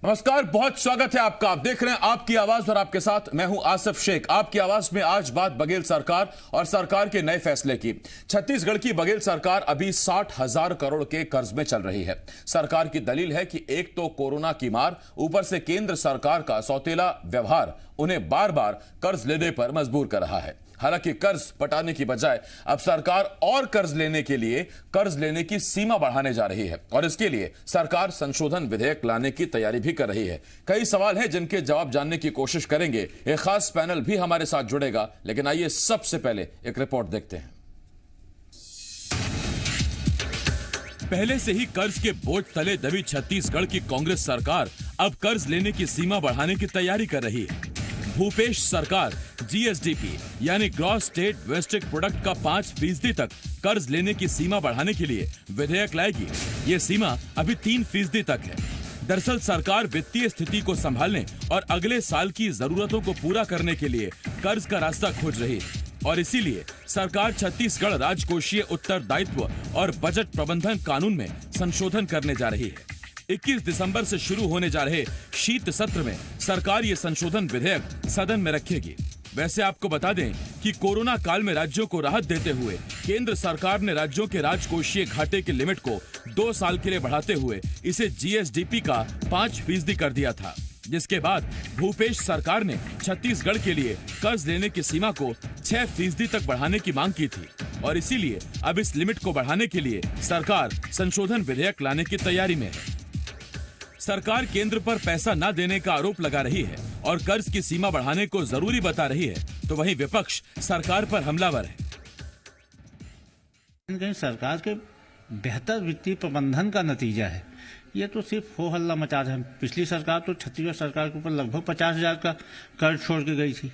नमस्कार, बहुत स्वागत है आपका। आप देख रहे हैं आपकी आवाज और आपके साथ मैं हूं आसिफ शेख। आपकी आवाज में आज बात बघेल सरकार और सरकार के नए फैसले की। छत्तीसगढ़ की बघेल सरकार अभी 60,000 करोड़ के कर्ज में चल रही है। सरकार की दलील है कि एक तो कोरोना की मार, ऊपर से केंद्र सरकार का सौतेला व्यवहार उन्हें बार बार कर्ज लेने पर मजबूर कर रहा है। हालांकि कर्ज पटाने की बजाय अब सरकार और कर्ज लेने की सीमा बढ़ाने जा रही है और इसके लिए सरकार संशोधन विधेयक लाने की तैयारी भी कर रही है। कई सवाल हैं जिनके जवाब जानने की कोशिश करेंगे। एक खास पैनल भी हमारे साथ जुड़ेगा, लेकिन आइए सबसे पहले एक रिपोर्ट देखते हैं। पहले से ही कर्ज के बोझ तले दबी छत्तीसगढ़ की कांग्रेस सरकार अब कर्ज लेने की सीमा बढ़ाने की तैयारी कर रही है। भूपेश सरकार जीएसडीपी यानी ग्रॉस स्टेट डोमेस्टिक प्रोडक्ट का 5% तक कर्ज लेने की सीमा बढ़ाने के लिए विधेयक लाएगी। ये सीमा अभी 3% तक है। दरअसल सरकार वित्तीय स्थिति को संभालने और अगले साल की जरूरतों को पूरा करने के लिए कर्ज का रास्ता खोज रही है और इसीलिए सरकार छत्तीसगढ़ राजकोषीय उत्तरदायित्व और बजट प्रबंधन कानून में संशोधन करने जा रही है। 21 दिसंबर से शुरू होने जा रहे शीत सत्र में सरकार ये संशोधन विधेयक सदन में रखेगी। वैसे आपको बता दें कि कोरोना काल में राज्यों को राहत देते हुए केंद्र सरकार ने राज्यों के राजकोषीय घाटे की लिमिट को 2 साल के लिए बढ़ाते हुए इसे जीएसडीपी का 5% कर दिया था, जिसके बाद भूपेश सरकार ने छत्तीसगढ़ के लिए कर्ज लेने की सीमा को 6% तक बढ़ाने की मांग की थी और इसीलिए अब इस लिमिट को बढ़ाने के लिए सरकार संशोधन विधेयक लाने की तैयारी में है। सरकार केंद्र पर पैसा न देने का आरोप लगा रही है और कर्ज की सीमा बढ़ाने को जरूरी बता रही है, तो वहीं विपक्ष सरकार पर हमलावर है। कहीं सरकार के बेहतर वित्तीय प्रबंधन का नतीजा है। ये तो सिर्फ हो हल्ला मचा रहा है। पिछली सरकार तो छत्तीसगढ़ सरकार के ऊपर लगभग 50,000 का कर्ज छोड़ के गई थी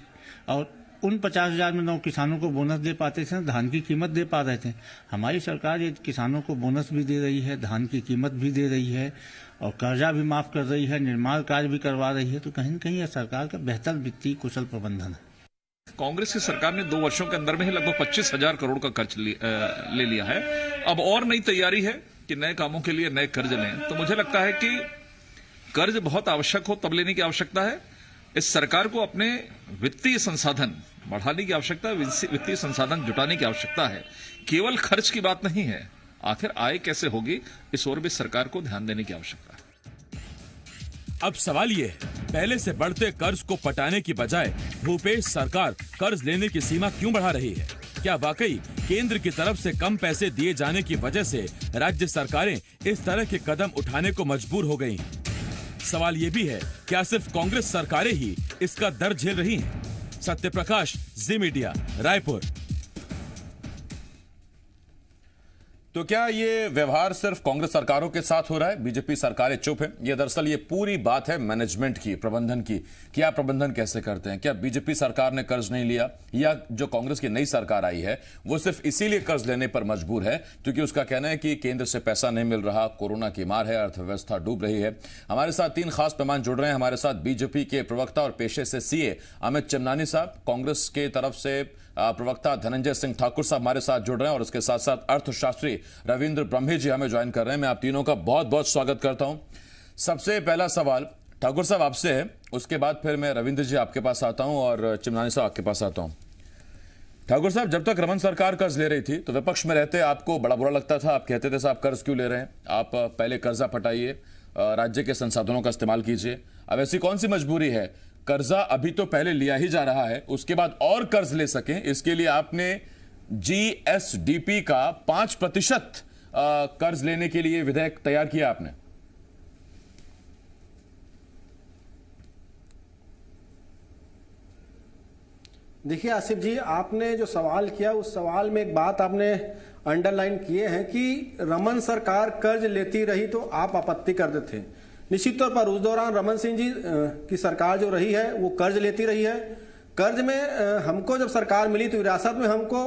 और उन 50,000 में न किसानों को बोनस दे पाते थे, धान की कीमत दे पा रहे थे। हमारी सरकार ये किसानों को बोनस भी दे रही है, धान की कीमत भी दे रही है और कर्जा भी माफ कर रही है, निर्माण कार्य भी करवा रही है। तो कहीं न कहीं यह सरकार का बेहतर वित्तीय कुशल प्रबंधन है। कांग्रेस की सरकार ने 2 वर्षों के अंदर में ही लगभग 25,000 करोड़ का कर्ज ले लिया है। अब और नई तैयारी है कि नए कामों के लिए नए कर्ज लें। तो मुझे लगता है कि कर्ज बहुत आवश्यक हो तब लेने की आवश्यकता है। इस सरकार को अपने वित्तीय संसाधन बढ़ाने की आवश्यकता है, वित्तीय संसाधन जुटाने की आवश्यकता है। केवल खर्च की बात नहीं है, आखिर आय कैसे होगी, इस ओर भी सरकार को ध्यान देने की आवश्यकता है। अब सवाल ये है, पहले से बढ़ते कर्ज को पटाने की बजाय भूपेश सरकार कर्ज लेने की सीमा क्यों बढ़ा रही है? क्या वाकई केंद्र की तरफ से कम पैसे दिए जाने की वजह से राज्य सरकारें इस तरह के कदम उठाने को मजबूर हो गई हैं? सवाल ये भी है, क्या सिर्फ कांग्रेस सरकारें ही इसका दर्द झेल रही हैं? सत्यप्रकाश, जी मीडिया, रायपुर। तो क्या ये व्यवहार सिर्फ कांग्रेस सरकारों के साथ हो रहा है? बीजेपी सरकारें चुप है? ये दरअसल ये पूरी बात है मैनेजमेंट की, प्रबंधन की। क्या प्रबंधन कैसे करते हैं? क्या बीजेपी सरकार ने कर्ज नहीं लिया या जो कांग्रेस की नई सरकार आई है वो सिर्फ इसीलिए कर्ज लेने पर मजबूर है क्योंकि उसका कहना है कि केंद्र से पैसा नहीं मिल रहा, कोरोना की मार है, अर्थव्यवस्था डूब रही है? हमारे साथ 3 खास मेहमान जुड़ रहे हैं। हमारे साथ बीजेपी के प्रवक्ता और पेशे से सीए अमित चिमनानी साहब, कांग्रेस के तरफ से प्रवक्ता धनंजय सिंह ठाकुर साहब हमारे साथ जुड़ रहे हैं और उसके साथ साथ अर्थशास्त्री रविंद्र ब्रह्मे जी हमें ज्वाइन कर रहे हैं। मैं आप तीनों का बहुत बहुत स्वागत करता हूं। सबसे पहला सवाल ठाकुर साहब आपसे है, उसके बाद फिर मैं रविंद्र जी आपके पास आता हूं और चिमनानी साहब आपके पास आता हूं। ठाकुर साहब, जब तक रमन सरकार कर्ज ले रही थी तो विपक्ष में रहते आपको बड़ा बुरा लगता था। आप कहते थे साहब कर्ज क्यों ले रहे हैं, आप पहले कर्जा पटाइए, राज्य के संसाधनों का इस्तेमाल कीजिए। अब ऐसी कौन सी मजबूरी है, कर्जा अभी तो पहले लिया ही जा रहा है, उसके बाद और कर्ज ले सकें, इसके लिए आपने जीएसडीपी का 5% कर्ज लेने के लिए विधेयक तैयार किया आपने। देखिए आसिफ जी, आपने जो सवाल किया उस सवाल में एक बात आपने अंडरलाइन किए हैं कि रमन सरकार कर्ज लेती रही तो आप आपत्ति करते थे। निश्चित तौर पर उस दौरान रमन सिंह जी की सरकार जो रही है वो कर्ज लेती रही है। कर्ज में हमको जब सरकार मिली तो विरासत में हमको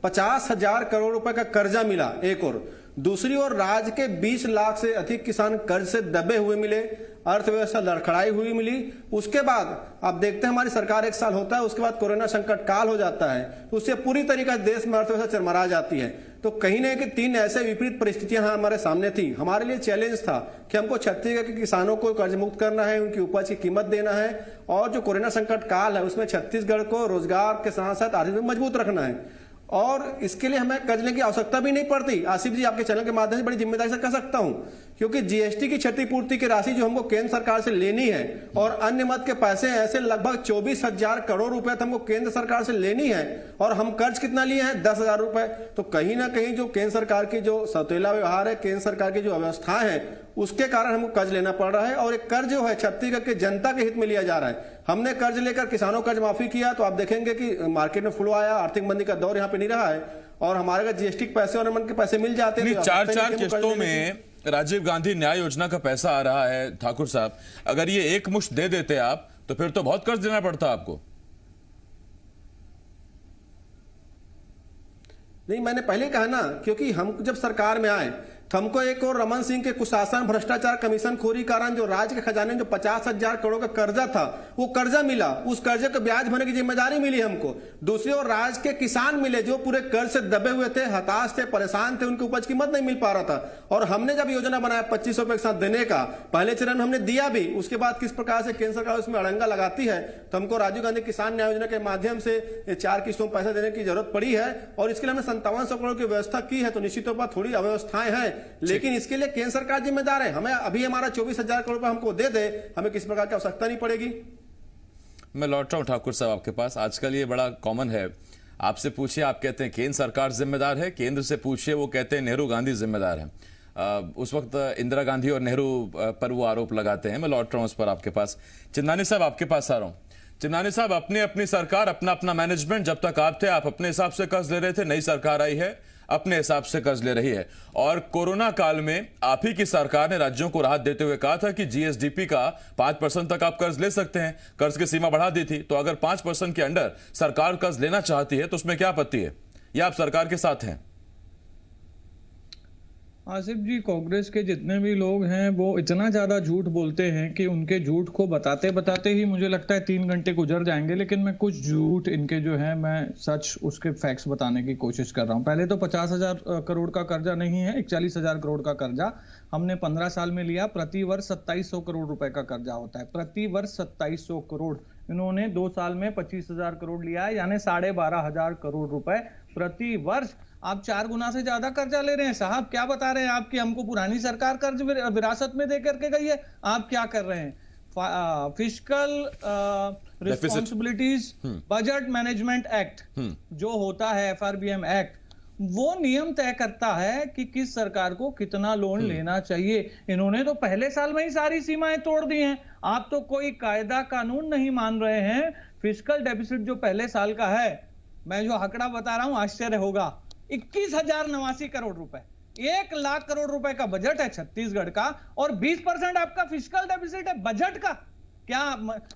50,000 करोड़ रुपए का कर्जा मिला एक और, दूसरी ओर राज्य के 20 लाख से अधिक किसान कर्ज से दबे हुए मिले, अर्थव्यवस्था लड़खड़ाई हुई मिली। उसके बाद आप देखते हैं हमारी सरकार 1 साल होता है, उसके बाद कोरोना संकट काल हो जाता है, उससे पूरी तरीके से देश में अर्थव्यवस्था चरमरा जाती है। तो कहीं ना कहीं 3 ऐसे विपरीत परिस्थितियां हमारे सामने थी। हमारे लिए चैलेंज था कि हमको छत्तीसगढ़ के किसानों को कर्ज मुक्त करना है, उनकी उपज की कीमत देना है, और जो कोरोना संकट काल है उसमें छत्तीसगढ़ को रोजगार के साथ साथ आर्थिक रूप से मजबूत रखना है, और इसके लिए हमें कर्ज लेने की आवश्यकता भी नहीं पड़ती। आसिफ जी, आपके चैनल के माध्यम से बड़ी जिम्मेदारी से कह सकता हूं, क्योंकि जीएसटी की क्षतिपूर्ति की राशि जो हमको केंद्र सरकार से लेनी है और अन्य मद के पैसे ऐसे लगभग 24,000 करोड़ रुपए हमको केंद्र सरकार से लेनी है, और हम कर्ज कितना लिए हैं? 10,000 रुपए। तो कहीं ना कहीं जो केंद्र सरकार की जो सौतेला व्यवहार है, केंद्र सरकार की जो व्यवस्था है, उसके कारण हमको कर्ज लेना पड़ रहा है, और एक कर्ज जो है छत्तीसगढ़ के जनता के हित में लिया जा रहा है। हमने कर्ज लेकर किसानों कर्ज माफी किया तो आप देखेंगे कि मार्केट में फ्लो आया, आर्थिक मंदी का दौर यहाँ पे नहीं रहा है, और हमारे अगर जीएसटी के पैसे और अमन के पैसे मिल जाते हैं। 4 किस्तों में राजीव गांधी न्याय योजना का पैसा आ रहा है ठाकुर साहब, अगर ये एक मुश्त दे देते आप तो फिर तो बहुत कर्ज देना पड़ता आपको। नहीं, मैंने पहले कहा ना, क्योंकि हम जब सरकार में आए तो हमको एक और रमन सिंह के कुशासन, भ्रष्टाचार, कमीशन खोरी कारण जो राज्य के खजाने जो 50,000 करोड़ का कर्जा था, वो कर्जा मिला, उस कर्जे को ब्याज भरने की जिम्मेदारी मिली हमको। दूसरी ओर राज्य के किसान मिले जो पूरे कर्ज से दबे हुए थे, हताश थे, परेशान थे, उनकी उपज कीमत नहीं मिल पा रहा था, और हमने जब योजना बनाया 2500 रुपए के साथ देने का, पहले चरण हमने दिया भी, उसके बाद किस प्रकार से केंद्र सरकार उसमें अड़ंगा लगाती है, तो हमको राजीव गांधी किसान न्याय योजना के माध्यम से 4 किस्तों में पैसा देने की जरूरत पड़ी है, और इसके लिए हमने 5700 करोड़ की व्यवस्था की है। तो निश्चित तौर पर थोड़ी अव्यवस्थाएं हैं, लेकिन इसके लिए केंद्र सरकार जिम्मेदार है। हमें अभी हमारा 24,000 करोड़ रुपए हमको दे दे, हमें किसी प्रकार की आवश्यकता नहीं पड़ेगी। मैं लौट रहा हूं ठाकुर साहब आपके पास। आजकल ये बड़ा कॉमन है, आपसे पूछिए आप कहते हैं केंद्र सरकार जिम्मेदार है, केंद्र से पूछिए वो कहते हैं नेहरू गांधी जिम्मेदार है। उस वक्त इंदिरा गांधी और नेहरू पर वो आरोप लगाते हैं। मैं लौट रहा हूं उस पर आपके पास। चिंदानी साहब आपके पास आ रहा हूं। चिंदानी साहब, अपनी सरकार, अपना मैनेजमेंट, जब तक आप थे आप अपने हिसाब से कर्ज ले रहे थे, नई सरकार आई है अपने हिसाब से कर्ज ले रही है, और कोरोना काल में आप ही की सरकार ने राज्यों को राहत देते हुए कहा था कि जीएसडीपी का 5% तक आप कर्ज ले सकते हैं, कर्ज की सीमा बढ़ा दी थी। तो अगर 5% के अंडर सरकार कर्ज लेना चाहती है तो उसमें क्या आपत्ति है, या आप सरकार के साथ हैं? आसिफ जी, कांग्रेस के जितने भी लोग हैं वो इतना ज्यादा झूठ बोलते हैं कि उनके झूठ को बताते बताते ही मुझे लगता है 3 घंटे गुजर जाएंगे, लेकिन मैं कुछ झूठ इनके जो है मैं सच उसके फैक्ट्स बताने की कोशिश कर रहा हूं। पहले तो 50,000 करोड़ का कर्जा नहीं है, 41,000 करोड़ का कर्जा हमने 15 साल में लिया। प्रति वर्ष 2700 करोड़ रुपए का कर्जा होता है, प्रति वर्ष 2700 करोड़। इन्होंने 2 साल में 25,000 करोड़ लिया है, यानी 12,500 करोड़ रुपए प्रति वर्ष। आप 4 गुना से ज्यादा कर्जा ले रहे हैं साहब। क्या बता रहे हैं आप कि हमको पुरानी सरकार कर्ज विरासत में दे करके गई है? आप क्या कर रहे हैं? Fiscal responsibilities budget management act जो होता है, FRBM एक्ट, वो नियम तय करता है कि किस सरकार को कितना लोन लेना चाहिए। इन्होंने तो पहले साल में ही सारी सीमाएं तोड़ दी हैं। आप तो कोई कायदा कानून नहीं मान रहे हैं। फिस्कल डेफिसिट जो पहले साल का है, मैं जो आंकड़ा बता रहा हूं आश्चर्य होगा, 21,089 करोड़ रुपए, 1 लाख करोड़ रुपए का बजट है छत्तीसगढ़ का, और 20% आपका फिस्कल डेफिसिट है बजट का। क्या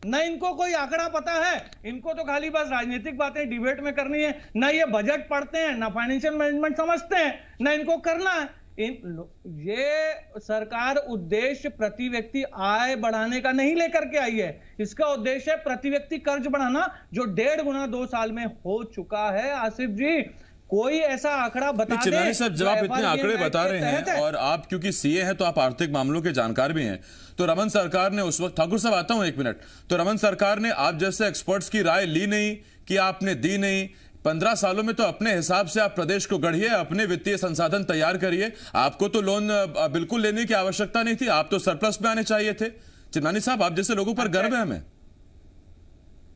न इनको कोई आंकड़ा पता है? इनको तो खाली बस राजनीतिक बातें डिबेट में करनी है, न ये बजट पढ़ते हैं, न फाइनेंशियल मैनेजमेंट समझते हैं, न इनको करना है। ये सरकार उद्देश्य प्रति व्यक्ति आय बढ़ाने का नहीं लेकर के आई है। इसका उद्देश्य है प्रति व्यक्ति कर्ज बढ़ाना, जो 1.5 गुना 2 साल में हो चुका है। आसिफ जी, कोई ऐसा आंकड़ा बता दें। चिंदानी साहब, जब आप इतने आंकड़े बता रहे हैं और आप क्योंकि सीए हैं तो आप आर्थिक मामलों के जानकार भी हैं, तो रमन सरकार ने उस वक्त, ठाकुर साहब आता हूं 1 मिनट, तो रमन सरकार ने आप जैसे एक्सपर्ट्स की राय ली नहीं कि आपने दी नहीं? 15 सालों में तो अपने हिसाब से आप प्रदेश को गढ़िए, अपने वित्तीय संसाधन तैयार करिए। आपको तो लोन बिल्कुल लेने की आवश्यकता नहीं थी, आप तो सरप्लस में आने चाहिए थे। चिंदानी साहब, आप जैसे लोगों पर गर्व है हमें।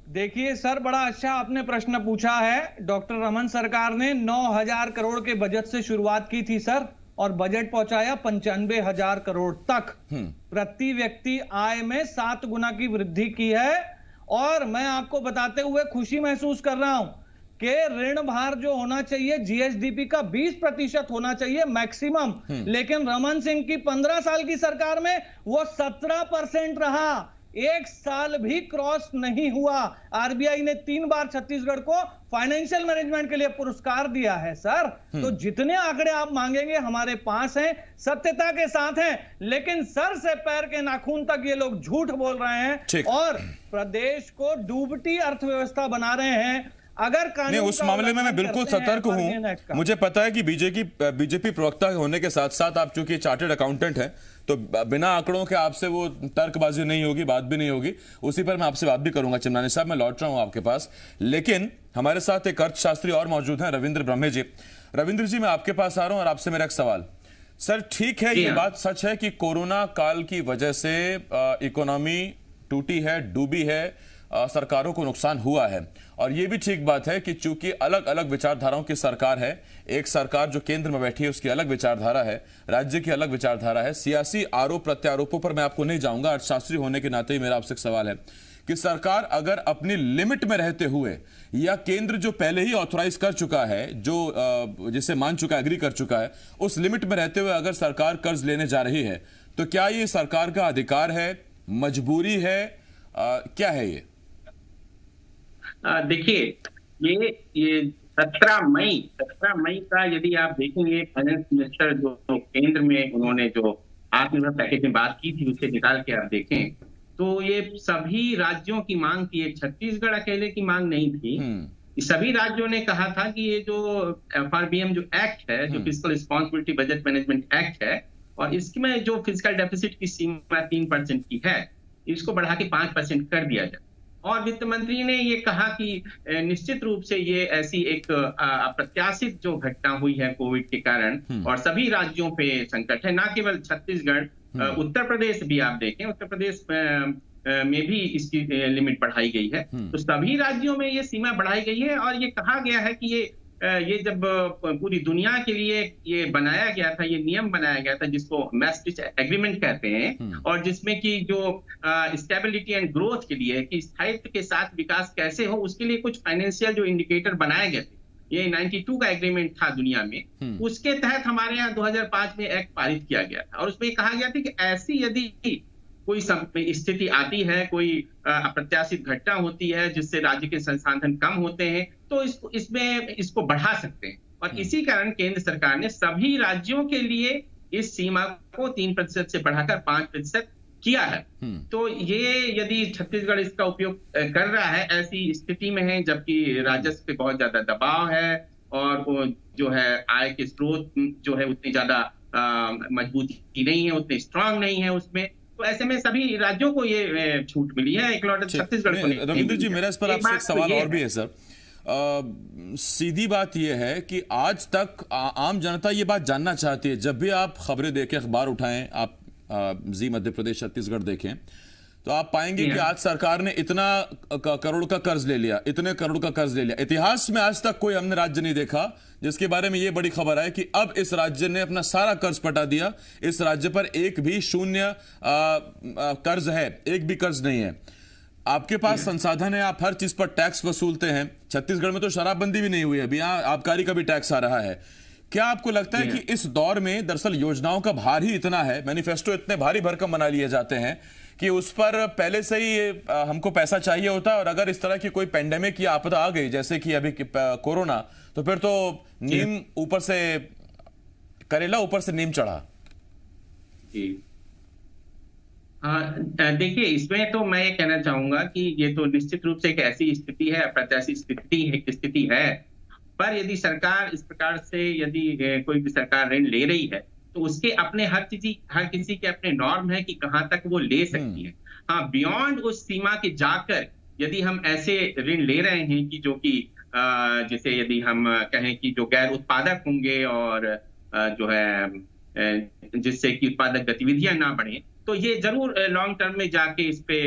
देखिए सर, बड़ा अच्छा आपने प्रश्न पूछा है। डॉक्टर रमन सरकार ने 9,000 करोड़ के बजट से शुरुआत की थी सर, और बजट पहुंचाया 95,000 करोड़ तक। प्रति व्यक्ति आय में 7 गुना की वृद्धि की है। और मैं आपको बताते हुए खुशी महसूस कर रहा हूं कि ऋण भार जो होना चाहिए जीएसडीपी का 20% होना चाहिए मैक्सिमम, लेकिन रमन सिंह की 15 साल की सरकार में वो 17% रहा। 1 साल भी क्रॉस नहीं हुआ। आरबीआई ने 3 बार छत्तीसगढ़ को फाइनेंशियल मैनेजमेंट के लिए पुरस्कार दिया है सर। तो जितने आंकड़े आप मांगेंगे हमारे पास हैं, सत्यता के साथ हैं, लेकिन सर से पैर के नाखून तक ये लोग झूठ बोल रहे हैं और प्रदेश को डूबती अर्थव्यवस्था बना रहे हैं। अगर कानून नहीं, उस का मामले में मैं उल्लंघन बिल्कुल करते हैं सतर्क FRBN Act हूं। का। मुझे पता है कि बीजेपी प्रवक्ता होने के साथ साथ आप चूंकि चार्टर्ड अकाउंटेंट हैं, तो बिना आंकड़ों के आपसे वो तर्कबाजी नहीं होगी, बात भी नहीं होगी। उसी पर मैं आपसे बात भी करूंगा। चिमनानी साहब, मैं लौट रहा हूं आपके पास, लेकिन हमारे साथ एक अर्थशास्त्री और मौजूद हैं, रविंद्र ब्रह्मे जी। रविंद्र जी, मैं आपके पास आ रहा हूं और आपसे मेरा एक सवाल। सर, ठीक है, ये बात सच है कि कोरोना काल की वजह से इकोनॉमी टूटी है, डूबी है, सरकारों को नुकसान हुआ है, और यह भी ठीक बात है कि चूंकि अलग अलग विचारधाराओं की सरकार है, एक सरकार जो केंद्र में बैठी है उसकी अलग विचारधारा है, राज्य की अलग विचारधारा है। सियासी आरोप प्रत्यारोपों पर मैं आपको नहीं जाऊंगा, अर्थशास्त्री होने के नाते ही मेरा आपसे एक सवाल है कि सरकार अगर अपनी लिमिट में रहते हुए, या केंद्र जो पहले ही ऑथराइज कर चुका है, जो जिसे मान चुका है, एग्री कर चुका है, उस लिमिट में रहते हुए अगर सरकार कर्ज लेने जा रही है, तो क्या ये सरकार का अधिकार है, मजबूरी है, क्या है ये? देखिए, ये 17 मई का यदि आप देखेंगे, फाइनेंस मिनिस्टर जो केंद्र में उन्होंने जो आत्मनिर्भर पैकेज में बात की थी, उसे निकाल के आप देखें तो ये सभी राज्यों की मांग थी, एक छत्तीसगढ़ अकेले की मांग नहीं थी। सभी राज्यों ने कहा था कि ये जो FRBM जो एक्ट है, जो physical responsibility budget management act है, और इसमें जो फिजिकल डेफिसिट की सीमा 3% की है, इसको बढ़ा के 5% कर दिया जाए। और वित्त मंत्री ने ये कहा कि निश्चित रूप से ये ऐसी एक अप्रत्याशित जो घटना हुई है कोविड के कारण, और सभी राज्यों पे संकट है, ना केवल छत्तीसगढ़, उत्तर प्रदेश भी आप देखें, उत्तर प्रदेश में भी इसकी लिमिट बढ़ाई गई है। तो सभी राज्यों में ये सीमा बढ़ाई गई है, और ये कहा गया है कि ये जब पूरी दुनिया के लिए ये बनाया गया था, ये नियम बनाया गया था जिसको मैस्ट्रिक्ट एग्रीमेंट कहते हैं, और जिसमें कि जो स्टेबिलिटी एंड ग्रोथ के लिए, कि स्थायित्व के साथ विकास कैसे हो, उसके लिए कुछ फाइनेंशियल जो इंडिकेटर बनाए गए थे। ये 92 का एग्रीमेंट था दुनिया में, उसके तहत हमारे यहाँ 2005 में एक्ट पारित किया गया था, और उसमें कहा गया था कि ऐसी यदि कोई स्थिति आती है, कोई अप्रत्याशित घटना होती है जिससे राज्य के संसाधन कम होते हैं, तो इसको बढ़ा सकते हैं। और इसी कारण केंद्र सरकार ने सभी राज्यों के लिए इस सीमा को 3% से बढ़ाकर 5% किया है। तो ये यदि छत्तीसगढ़ इसका उपयोग कर रहा है, ऐसी स्थिति में है जबकि राजस्व पे बहुत ज्यादा दबाव है, और वो जो है आय के स्रोत जो है उतनी ज्यादा मजबूती नहीं है, उतने स्ट्रांग नहीं है उसमें, तो ऐसे में सभी राज्यों को ये छूट मिली है, इकलौता छत्तीसगढ़ को नहीं। रविंद्र जी, मेरा इस पर आपसे एक सवाल और भी है सर। सीधी बात यह है कि आज तक आम जनता ये बात जानना चाहती है, जब भी आप खबरें देखें, अखबार उठाएं, आप जी मध्य प्रदेश छत्तीसगढ़ देखें, तो आप पाएंगे कि आज सरकार ने इतना करोड़ का कर्ज ले लिया, इतने करोड़ का कर्ज ले लिया। इतिहास में आज तक कोई हमने राज्य नहीं देखा जिसके बारे में ये बड़ी खबर है कि अब इस राज्य ने अपना सारा कर्ज पटा दिया, इस राज्य पर एक भी शून्य कर्ज है, एक भी कर्ज नहीं है। आपके पास संसाधन है, आप हर चीज पर टैक्स वसूलते हैं। छत्तीसगढ़ में तो शराबबंदी भी नहीं हुई, अभी यहाँ आबकारी का भी टैक्स आ रहा है। क्या आपको लगता है कि इस दौर में दरअसल योजनाओं का भार ही इतना है, मैनिफेस्टो इतने भारी भरकम बना लिए जाते हैं कि उस पर पहले से ही हमको पैसा चाहिए होता है, और अगर इस तरह की कोई पेंडेमिक या आपदा आ गई जैसे कि अभी कोरोना, तो फिर तो नीम ऊपर से करेला, ऊपर से नीम चढ़ा। देखिए, इसमें तो मैं ये कहना चाहूंगा कि ये तो निश्चित रूप से एक ऐसी स्थिति है, अप्रत्याशित स्थिति है, पर यदि सरकार इस प्रकार से यदि कोई भी सरकार ऋण ले रही है, तो उसके अपने हर किसी के अपने नॉर्म है कि कहां तक वो ले सकती है। हाँ, बियॉन्ड उस सीमा के जाकर यदि हम ऐसे ऋण ले रहे हैं कि जो कि जैसे यदि हम कहें कि जो गैर उत्पादक होंगे और जो है जिससे कि उत्पादक गतिविधियां ना बढ़े, तो ये जरूर लॉन्ग टर्म में जाके इस पे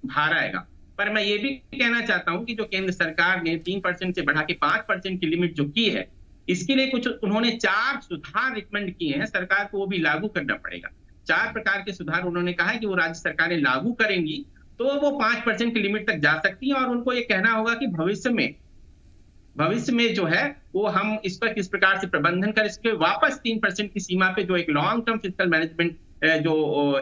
भार आएगा। पर मैं ये भी कहना चाहता हूं कि जो केंद्र सरकार ने 3% से बढ़ा के 5% की लिमिट जो की है, इसके लिए कुछ उन्होंने 4 सुधार रिकमेंड किए हैं, सरकार को वो भी लागू करना पड़ेगा। 4 प्रकार के सुधार उन्होंने कहा है कि वो राज्य सरकारें लागू करेंगी तो वो 5% की लिमिट तक जा सकती हैं, और उनको ये कहना होगा कि भविष्य में जो है वो हम इस पर किस प्रकार से प्रबंधन कर इसके वापस 3% की सीमा पे जो एक लॉन्ग टर्म फिस्कल मैनेजमेंट जो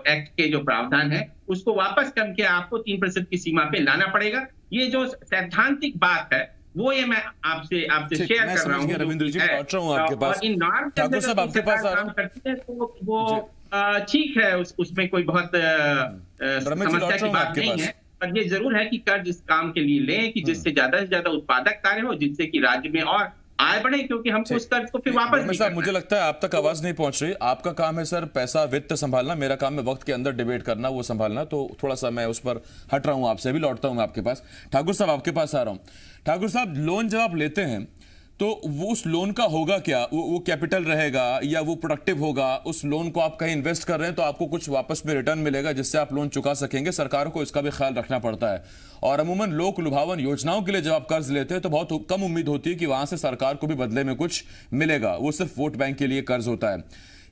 एक्ट के जो प्रावधान है उसको वापस करके आपको 3% की सीमा पे लाना पड़ेगा। ये जो सैद्धांतिक बात है वो ये मैं आपसे शेयर कर रहा हूँ। रविंद्र जी, पहुंच रहा हूँ आपके पास। इन नॉर्म ठाकुर साहब, आपके पास आ रहा हूँ। करती है तो वो ठीक है, उसमें कोई बहुत समस्या की बात नहीं है। पर ये जरूर है कि कर्ज इस काम के लिए लें कि जिससे ज्यादा से ज्यादा उत्पादक कार्य हो, जिससे कि राज्य में और आय बढ़े, क्योंकि हमको उस कर्ज को फिर वापस नहीं करना। मुझे लगता है आप तक आवाज नहीं पहुंच रही। आपका काम है सर पैसा वित्त संभालना, मेरा काम है वक्त के अंदर डिबेट करना, वो संभालना। तो थोड़ा सा मैं उस पर हट रहा हूं, आपसे भी लौटता हूं मैं आपके पास। ठाकुर साहब आपके पास आ रहा हूं। ठाकुर साहब, लोन जब आप लेते हैं तो वो उस लोन का होगा क्या? वो कैपिटल रहेगा या वो प्रोडक्टिव होगा? उस लोन को आप कहीं इन्वेस्ट कर रहे हैं तो आपको कुछ वापस में रिटर्न मिलेगा जिससे आप लोन चुका सकेंगे। सरकार को इसका भी ख्याल रखना पड़ता है। और अमूमन लोक लुभावन योजनाओं के लिए जब आप कर्ज लेते हैं तो बहुत कम उम्मीद होती है कि वहां से सरकार को भी बदले में कुछ मिलेगा। वो सिर्फ वोट बैंक के लिए कर्ज होता है।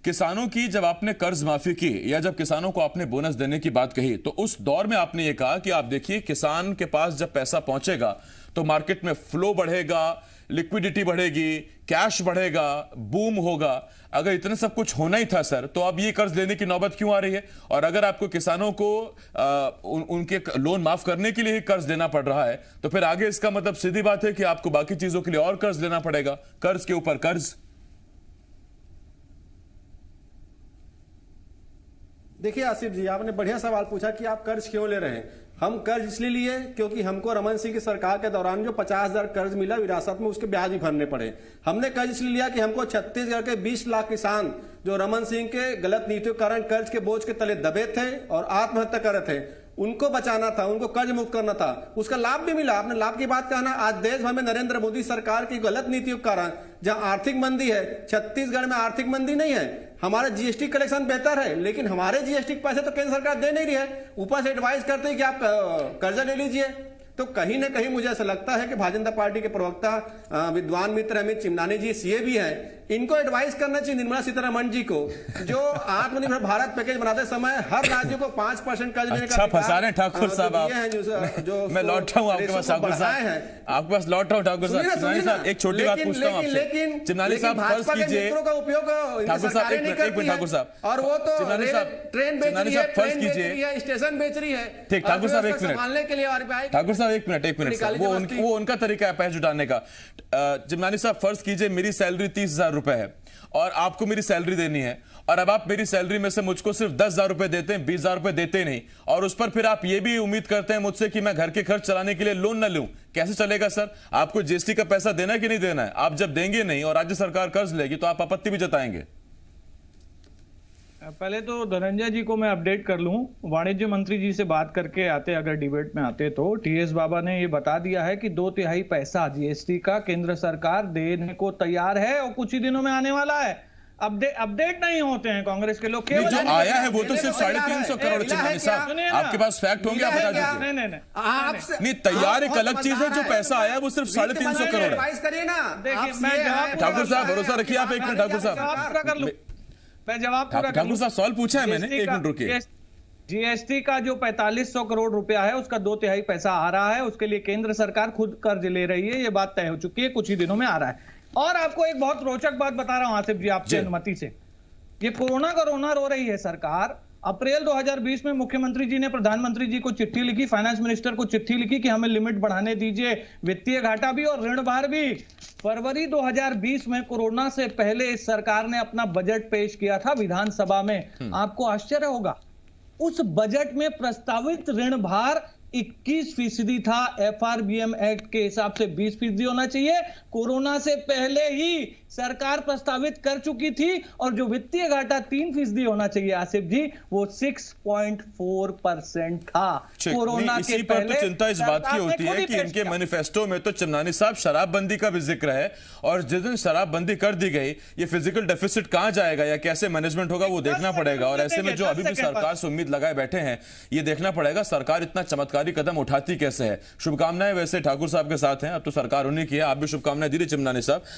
किसानों की जब आपने कर्ज माफी की या जब किसानों को आपने बोनस देने की बात कही तो उस दौर में आपने ये कहा कि आप देखिए किसान के पास जब पैसा पहुंचेगा तो मार्केट में फ्लो बढ़ेगा, लिक्विडिटी बढ़ेगी, कैश बढ़ेगा, बूम होगा। अगर इतना सब कुछ होना ही था सर तो अब ये कर्ज लेने की नौबत क्यों आ रही है? और अगर आपको किसानों को उनके लोन माफ करने के लिए ही कर्ज लेना पड़ रहा है तो फिर आगे इसका मतलब सीधी बात है कि आपको बाकी चीजों के लिए और कर्ज लेना पड़ेगा, कर्ज के ऊपर कर्ज। देखिए आसिफ जी, आपने बढ़िया सवाल पूछा कि आप कर्ज क्यों ले रहे हैं। हम कर्ज इसलिए लिए क्योंकि हमको रमन सिंह की सरकार के दौरान जो 50,000 कर्ज मिला विरासत में, उसके ब्याज भी भरने पड़े। हमने कर्ज इसलिए लिया कि हमको छत्तीसगढ़ के 20 लाख किसान जो रमन सिंह के गलत नीतियों के कारण कर्ज के बोझ के तले दबे थे और आत्महत्या कर रहे थे, उनको बचाना था, उनको कर्ज मुक्त करना था। उसका लाभ भी मिला। आपने लाभ की बात कहना, आज देश भर में नरेंद्र मोदी सरकार की गलत नीतियों के कारण जहां आर्थिक मंदी है, छत्तीसगढ़ में आर्थिक मंदी नहीं है। हमारा जीएसटी कलेक्शन बेहतर है, लेकिन हमारे जीएसटी के पैसे तो केंद्र सरकार दे नहीं रही है। ऊपर से एडवाइस करते हैं कि आप कर्जा ले लीजिए। तो कहीं ना कहीं मुझे ऐसा लगता है कि भारतीय जनता पार्टी के प्रवक्ता विद्वान मित्र अमित चिमनानी जी सीए भी हैं, इनको एडवाइस करना चाहिए निर्मला सीतारमण जी को, जो आत्मनिर्भर भारत पैकेज बनाते समय हर राज्य को 5% कर्ज लेने का फंसा रहे हैं ठाकुर साहब आप। मैं लौट रहा हूं आपके पास ठाकुर साहब, आपके पास लौट रहा हूं ठाकुर साहब। एक छोटी बात पूछता हूं आपसे, चिमनानी साहब फर्ज कीजिए, ठाकुर साहब एक मिनट ठाकुर साहब, और वो तो चिमनानी साहब ट्रेन बेच रही है, फर्ज कीजिए, स्टेशन बेच रही है। ठीक, ठाकुर साहब एक मिनट संभालने के लिए ठाकुर साहब एक मिनट, वो उनका तरीका है पैसे जुटाने का। चिमनानी साहब फर्ज कीजिए मेरी सैलरी 30,000 रुपए है और आपको मेरी सैलरी देनी है, और अब आप मेरी सैलरी में से मुझको सिर्फ 10,000 रुपए देते हैं, 20,000 रुपए देते नहीं, और उस पर फिर आप ये भी उम्मीद करते हैं मुझसे कि मैं घर के खर्च चलाने के लिए लोन न लूं। कैसे चलेगा सर? आपको जीएसटी का पैसा देना है कि नहीं देना है? आप जब देंगे नहीं और राज्य सरकार कर्ज लेगी तो आप आपत्ति भी जताएंगे। पहले तो धनंजय जी को मैं अपडेट कर लूं, वाणिज्य मंत्री जी से बात करके आते, अगर डिबेट में आते तो टीएस बाबा ने ये बता दिया है कि 2/3 पैसा जीएसटी का केंद्र सरकार देने को तैयार है और कुछ ही दिनों में आने वाला है। अपडेट नहीं होते हैं कांग्रेस के लोग, केवल जो आया है वो तो सिर्फ 350 करोड़। चिमनानी साहब आपके पास फैक्ट होंगे, आप बता दीजिए। नहीं, तैयार एक अलग चीज है, जो पैसा आया वो सिर्फ 350 करोड़ है। देखिए ठाकुर साहब भरोसा रखिए, आप एक मिनट ठाकुर साहब, मैं जवाब पूरा ठाकुर साहब सवाल पूछा है मैंने, एक मिनट रुकिए। जीएसटी का जो 4500 करोड़ रुपया है उसका 2/3 पैसा आ रहा है, उसके लिए केंद्र सरकार खुद कर्ज ले रही है, ये बात तय हो चुकी है, कुछ ही दिनों में आ रहा है। और आपको एक बहुत रोचक बात बता रहा हूं आसिफ जी, आपसे अनुमति से। ये कोरोना रो रही है सरकार। अप्रैल 2020 में मुख्यमंत्री जी ने प्रधानमंत्री जी को चिट्ठी लिखी, फाइनेंस मिनिस्टर को चिट्ठी लिखी कि हमें लिमिट बढ़ाने दीजिए, वित्तीय घाटा भी और ऋण भार भी। फरवरी 2020 में कोरोना से पहले इस सरकार ने अपना बजट पेश किया था विधानसभा में। आपको आश्चर्य होगा, उस बजट में प्रस्तावित ऋण भार 21% था। एफआरबीएम एक्ट के हिसाब से 20% होना चाहिए। कोरोना से पहले ही सरकार प्रस्तावित कर चुकी थी, और जो वित्तीय घाटा 3% होना चाहिए आसिफ जी, वो 6.4% था कोरोना के पहले। तो चिंता इस बात की होती है कि इनके मैनिफेस्टो में तो चिमनानी साहब शराबबंदी का भी जिक्र है, और जिस दिन शराबबंदी कर दी गई, ये फिजिकल डेफिसिट कहां जाएगा या कैसे मैनेजमेंट होगा वो देखना पड़ेगा। और ऐसे में जो अभी भी सरकार से उम्मीद लगाए बैठे हैं, ये देखना पड़ेगा सरकार इतना चमत्कारी कदम उठाती कैसे है। शुभकामनाएं वैसे ठाकुर साहब के साथ हैं, अब तो सरकार उन्हीं की है। आप भी शुभकामनाएं दीजिए चिमनानी साहब।